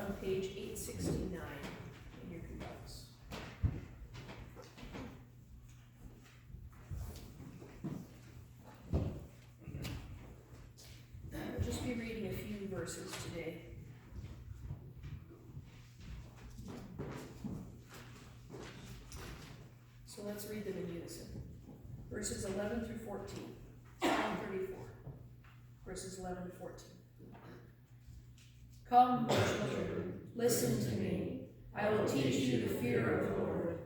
on page 869 in your books. We'll just be reading a few verses today. So let's read them in unison. Verses 11 through 14, Psalm 34, verses 11 to 14. Come, my children, listen to me. I will teach you the fear of the Lord.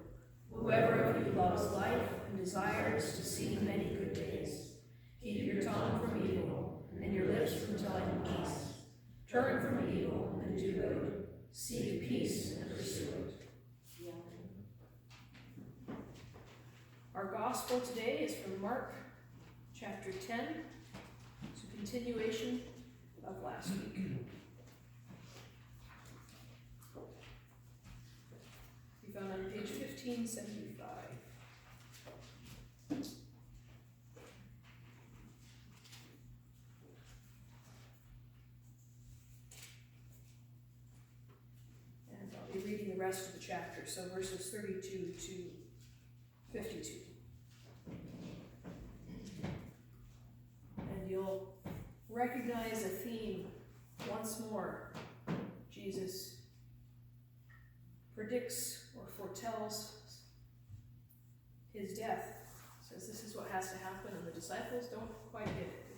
Whoever of you loves life and desires to see many good days, keep your tongue from evil and your lips from telling peace. Turn from evil and do good. Seek peace and pursue it. Our gospel today is from Mark chapter 10. It's a continuation of last week. We found on page 1575. And I'll be reading the rest of the chapter, so verses 32 to 52. And you'll recognize a theme once more. Jesus predicts or foretells his death. Says this is what has to happen, and the disciples don't quite get it, do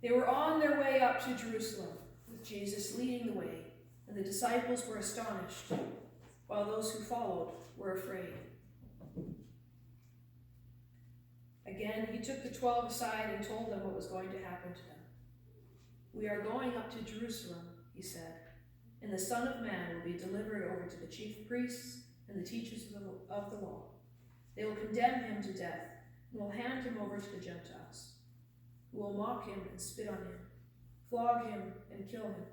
they? They were on their way up to Jerusalem, with Jesus leading the way, and the disciples were astonished, while those who followed were afraid. Again, he took the 12 aside and told them what was going to happen to them. We are going up to Jerusalem, he said, and the Son of Man will be delivered over to the chief priests and the teachers of the law. They will condemn him to death and will hand him over to the Gentiles, who will mock him and spit on him, flog him and kill him.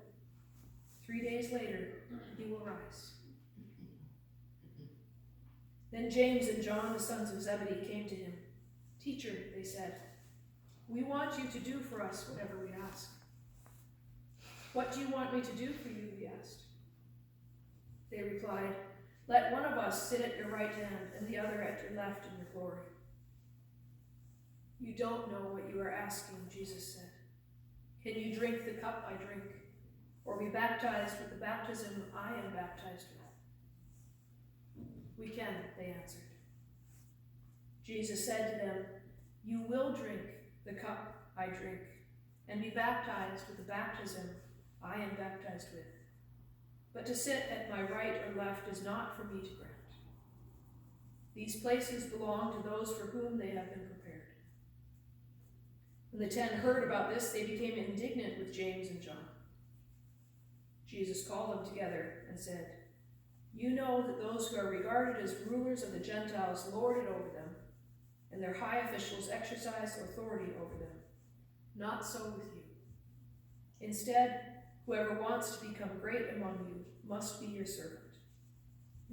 3 days later, he will rise. Then James and John, the sons of Zebedee, came to him. Teacher, they said, we want you to do for us whatever we ask. What do you want me to do for you? He asked. They replied, let one of us sit at your right hand and the other at your left in your glory. You don't know what you are asking, Jesus said. Can you drink the cup I drink, or be baptized with the baptism I am baptized with? We can, they answered. Jesus said to them, you will drink the cup I drink, and be baptized with the baptism I am baptized with. But to sit at my right or left is not for me to grant. These places belong to those for whom they have been prepared. When the 10 heard about this, they became indignant with James and John. Jesus called them together and said, you know that those who are regarded as rulers of the Gentiles lord it over them, and their high officials exercise authority over them. Not so with you. Instead, whoever wants to become great among you must be your servant.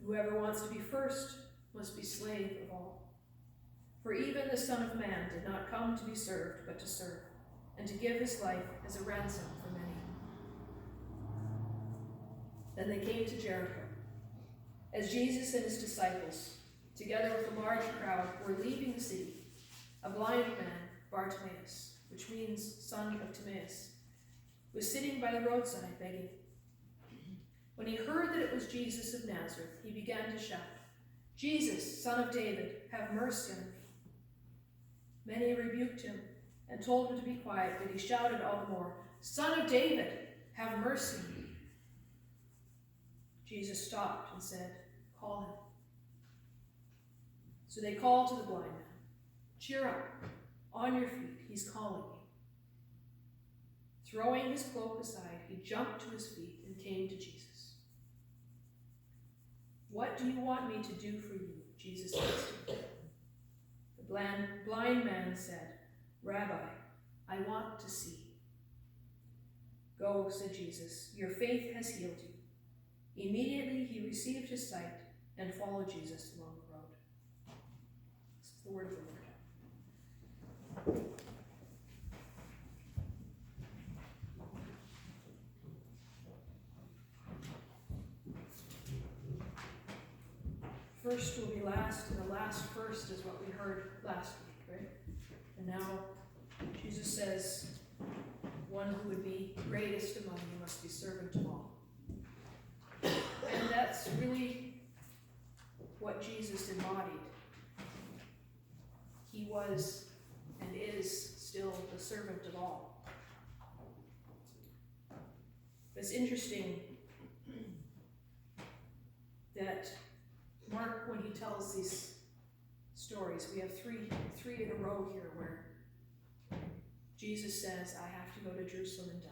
Whoever wants to be first must be slave of all. For even the Son of Man did not come to be served, but to serve, and to give his life as a ransom for many. Then they came to Jericho. As Jesus and his disciples, together with a large crowd, were leaving the city, a blind man, Bartimaeus, which means son of Timaeus, was sitting by the roadside begging. When he heard that it was Jesus of Nazareth, he began to shout, Jesus, Son of David, have mercy on me. Many rebuked him and told him to be quiet, but he shouted all the more, Son of David, have mercy on me. Jesus stopped and said, call him. So they called to the blind man, cheer up, on your feet, he's calling you. Throwing his cloak aside, he jumped to his feet and came to Jesus. What do you want me to do for you? Jesus asked him. The blind man said, Rabbi, I want to see. Go, said Jesus, your faith has healed you. Immediately he received his sight and followed Jesus along the road. This is the word of the Lord. first will be last, and the last first is what we heard last week, right? And now Jesus says, one who would be greatest among you must be servant of all. And that's really what Jesus embodied. He was and is still the servant of all. It's interesting that Mark, when he tells these stories, we have three in a row here where Jesus says, I have to go to Jerusalem and die.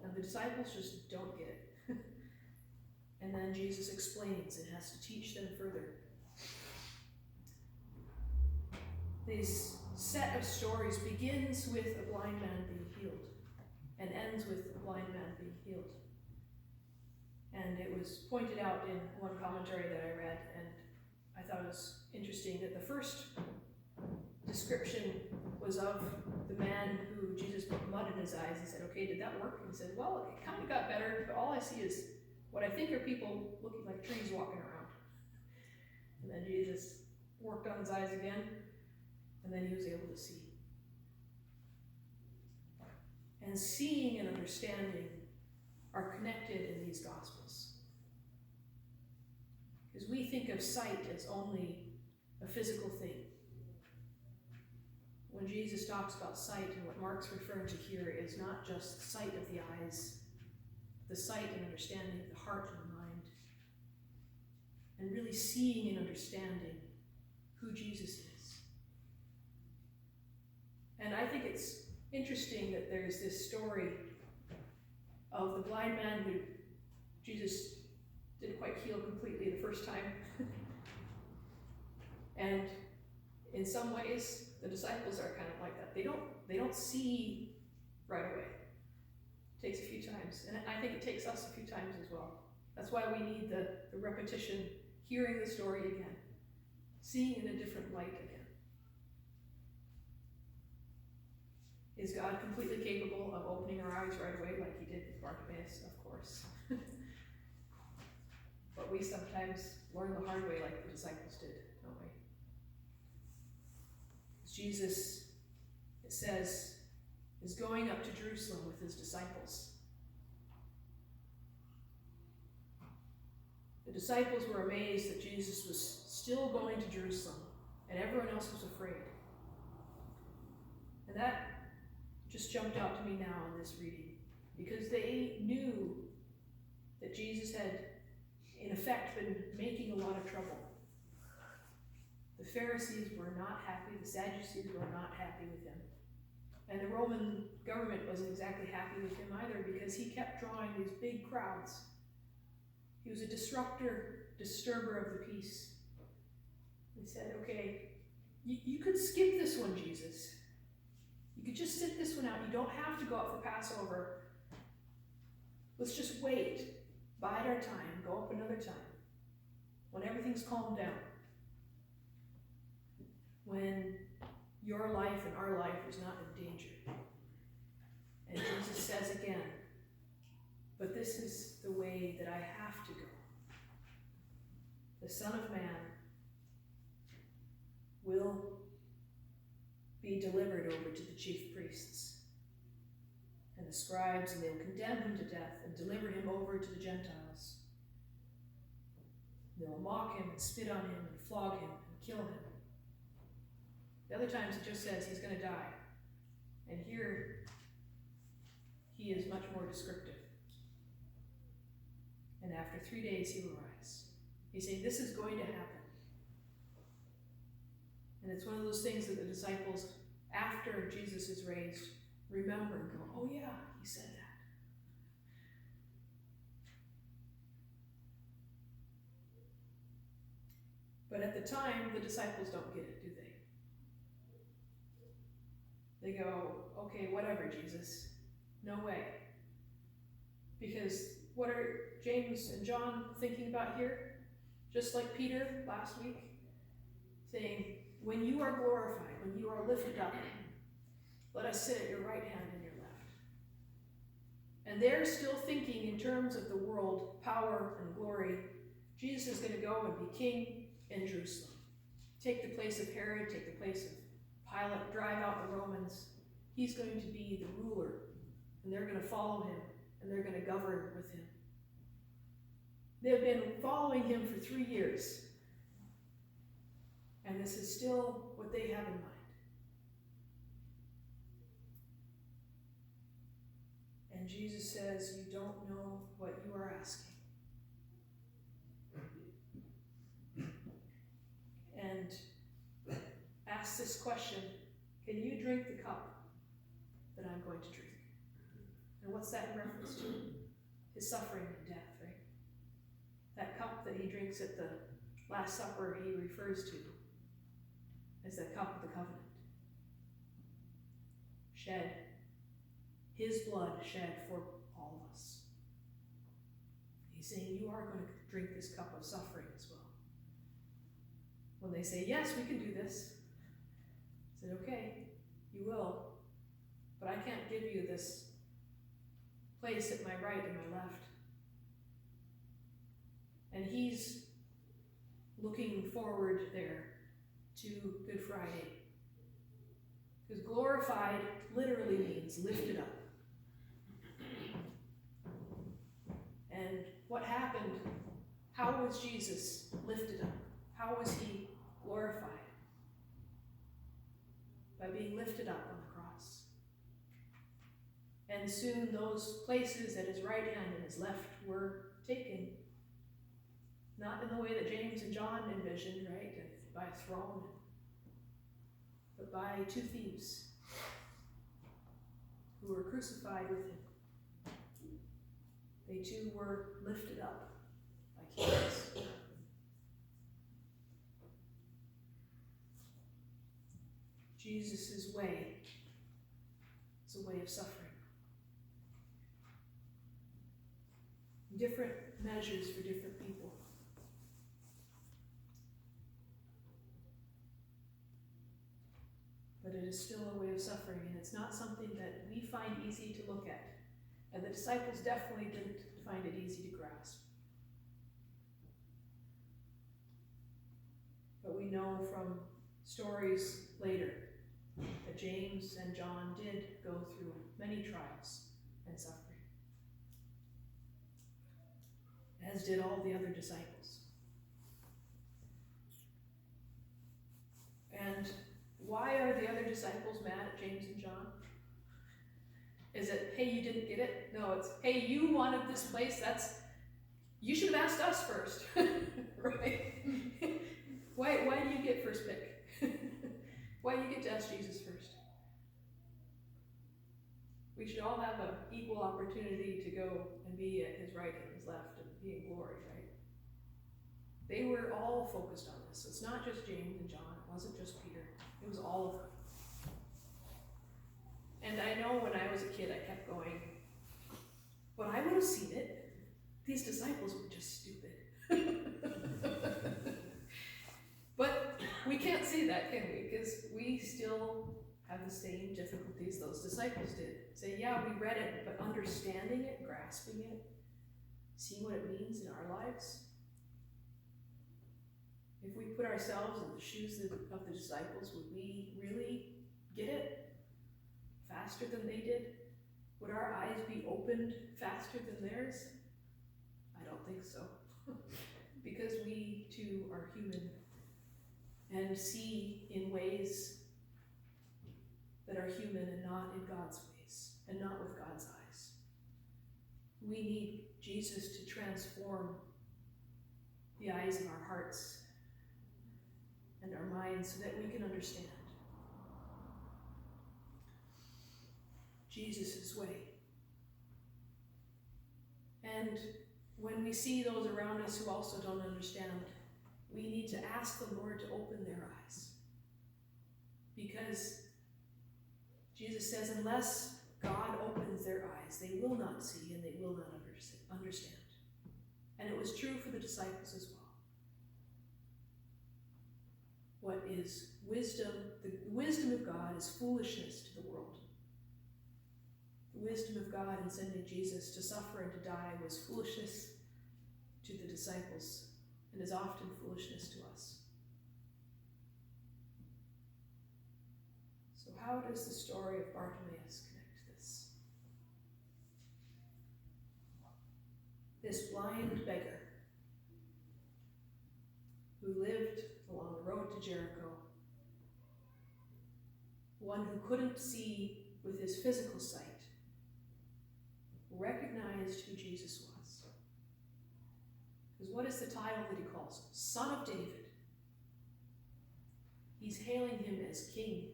And the disciples just don't get it. And then Jesus explains and has to teach them further. This set of stories begins with a blind man being healed and ends with a blind man being healed. And it was pointed out in one commentary that I read, and I thought it was interesting that the first description was of the man who Jesus put mud in his eyes. He said, okay, did that work? And he said, well, it kind of got better, but all I see is what I think are people looking like trees walking around. And then Jesus worked on his eyes again, and then he was able to see. And seeing and understanding are connected in these Gospels. Because we think of sight as only a physical thing. When Jesus talks about sight, and what Mark's referring to here is not just sight of the eyes, the sight and understanding of the heart and the mind, and really seeing and understanding who Jesus is. And I think it's interesting that there's this story of the blind man who Jesus didn't quite heal completely the first time. And in some ways, the disciples are kind of like that. They don't see right away. It takes a few times. And I think it takes us a few times as well. That's why we need the repetition, hearing the story again, seeing in a different light again. Is God completely capable of opening our eyes right away like he did with Bartimaeus? Of course. But we sometimes learn the hard way like the disciples did, don't we? Jesus, it says, is going up to Jerusalem with his disciples. The disciples were amazed that Jesus was still going to Jerusalem, and everyone else was afraid. And that just jumped out to me now in this reading, because they knew that Jesus had, in effect, been making a lot of trouble. The Pharisees were not happy, the Sadducees were not happy with him. And the Roman government wasn't exactly happy with him either, because he kept drawing these big crowds. He was a disturber of the peace. He said, okay, you could skip this one, Jesus. You could just sit this one out. You don't have to go up for Passover. Let's just wait. Bide our time. Go up another time. When everything's calmed down. When your life and our life is not in danger. And Jesus says again, but this is the way that I have to go. The Son of Man will be delivered over to the chief priests and the scribes, and they will condemn him to death and deliver him over to the Gentiles. They will mock him and spit on him and flog him and kill him. The other times it just says he's going to die. And here he is much more descriptive. And after 3 days he will rise. He's saying this is going to happen. And it's one of those things that the disciples, after Jesus is raised, remember and go, oh yeah, he said that. But at the time, the disciples don't get it, do they? They go, okay, whatever, Jesus. No way. Because what are James and John thinking about here? Just like Peter last week, saying, when you are glorified, when you are lifted up, let us sit at your right hand and your left. And they're still thinking in terms of the world, power and glory. Jesus is going to go and be king in Jerusalem. Take the place of Herod, take the place of Pilate, drive out the Romans. He's going to be the ruler, and they're going to follow him, and they're going to govern with him. They've been following him for 3 years, and this is still what they have in mind. And Jesus says, you don't know what you are asking. And asks this question, can you drink the cup that I'm going to drink? And what's that in reference to? His suffering and death, right? That cup that he drinks at the Last Supper, he refers to as the cup of the covenant. Shed, his blood shed for all of us. He's saying, you are going to drink this cup of suffering as well. When they say, yes, we can do this, I said, okay, you will, but I can't give you this place at my right and my left. And he's looking forward there to Good Friday. Because glorified literally means lifted up. And what happened? How was Jesus lifted up? How was he glorified? By being lifted up on the cross. And soon those places at his right hand and his left were taken. Not in the way that James and John envisioned, right? By a throne. But by 2 thieves who were crucified with him. They too were lifted up like he was. Jesus' way is a way of suffering. Different measures for different people. But it is still a way of suffering, and it's not something that we find easy to look at. And the disciples definitely didn't find it easy to grasp. But we know from stories later that James and John did go through many trials and suffering, as did all the other disciples. And why are the other disciples mad at James and John? Is it, hey, you didn't get it? No, it's, hey, you wanted this place, you should have asked us first, right? Why do you get first pick? Why do you get to ask Jesus first? We should all have an equal opportunity to go and be at his right and his left and be in glory, right? They were all focused on this. It's not just James and John. It wasn't just Peter. It was all of them. And I know when I was a kid, I kept going, but I would have seen it. These disciples were just stupid. But we can't say that, can we? Because we still have the same difficulties those disciples did. Say, yeah, we read it, but understanding it, grasping it, seeing what it means in our lives. If we put ourselves in the shoes of the disciples, would we really get it faster than they did? Would our eyes be opened faster than theirs? I don't think so. Because we too are human and see in ways that are human and not in God's ways and not with God's eyes. We need Jesus to transform the eyes of our hearts and our minds so that we can understand Jesus' way. And when we see those around us who also don't understand, we need to ask the Lord to open their eyes. Because Jesus says, unless God opens their eyes, they will not see and they will not understand. And it was true for the disciples as well. What is wisdom? The wisdom of God is foolishness to the world. The wisdom of God in sending Jesus to suffer and to die was foolishness to the disciples and is often foolishness to us. So how does the story of Bartimaeus connect to this? This blind beggar who lived along the road to Jericho, one who couldn't see with his physical sight, recognized who Jesus was. Because what is the title that he calls him? Son of David. He's hailing him as King,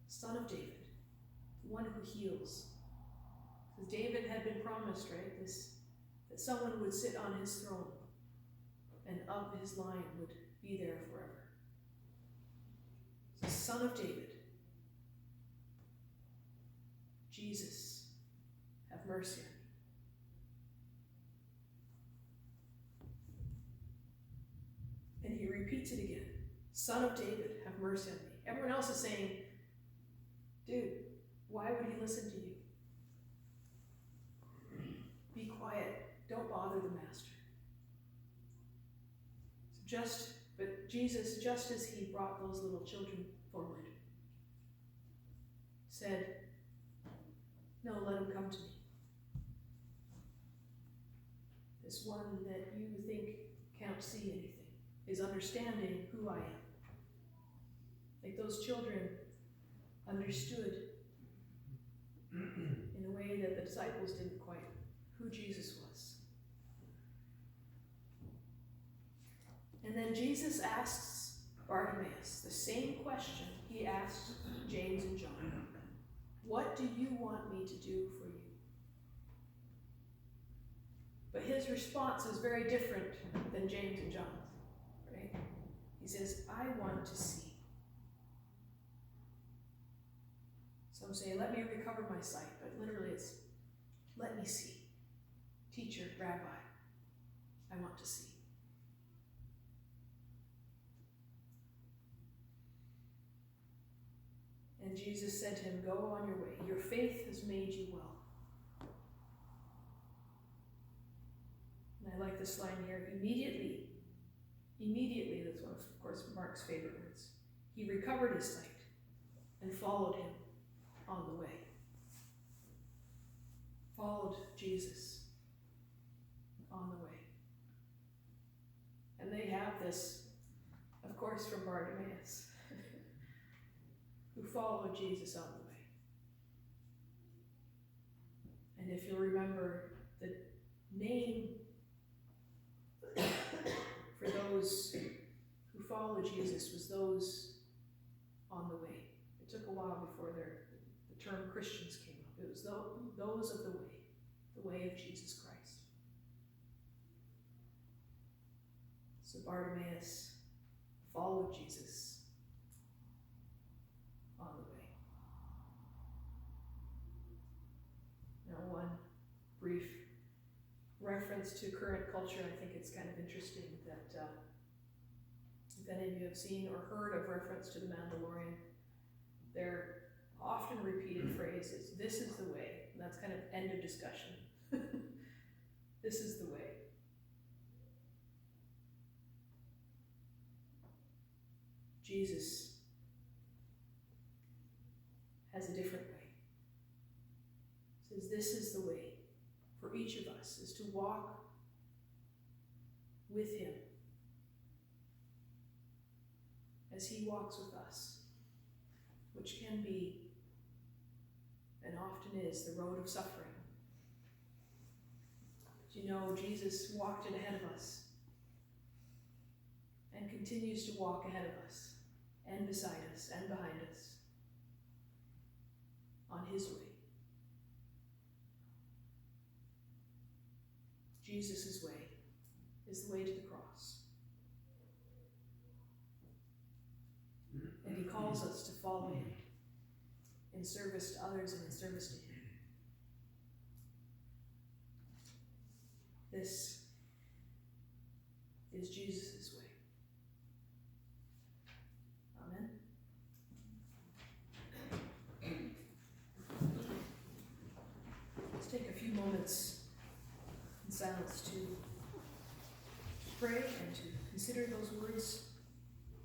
Son of David, the one who heals. Because David had been promised, right, that someone would sit on his throne and of his line would be there forever. So, Son of David, Jesus, have mercy on me. And he repeats it again. Son of David, have mercy on me. Everyone else is saying, dude, why would he listen to you? Be quiet. Don't bother the master. But Jesus, just as he brought those little children forward, said, no, let him come to me. This one that you think can't see anything is understanding who I am. Like those children understood in a way that the disciples didn't quite who Jesus was. And then Jesus asks Bartimaeus the same question he asked James and John. What do you want me to do for you? But his response is very different than James and John's, right? He says, I want to see. Some say, let me recover my sight, but literally it's, let me see. Teacher, rabbi, I want to see. And Jesus said to him, go on your way. Your faith has made you well. And I like this line here. Immediately, that's one of course, Mark's favorite words. He recovered his sight and followed him on the way. Followed Jesus on the way. And they have this, of course, from Bartimaeus, who followed Jesus on the way. And if you'll remember, the name for those who followed Jesus was those on the way. It took a while before the term Christians came up. It was those of the way of Jesus Christ. So Bartimaeus followed Jesus on the way. Now, one brief reference to current culture, I think it's kind of interesting that if any of you have seen or heard of reference to The Mandalorian, their often repeated phrase is, this is the way. And that's kind of end of discussion. This is the way. Jesus has a different way. He says, this is the way for each of us, is to walk with him as he walks with us, which can be, and often is, the road of suffering. But you know, Jesus walked it ahead of us and continues to walk ahead of us and beside us and behind us on his way. Jesus' way is the way to the cross. And he calls us to follow him in service to others and in service to him. This is Jesus' way. Amen. Let's take a few moments in silence to pray and to consider those words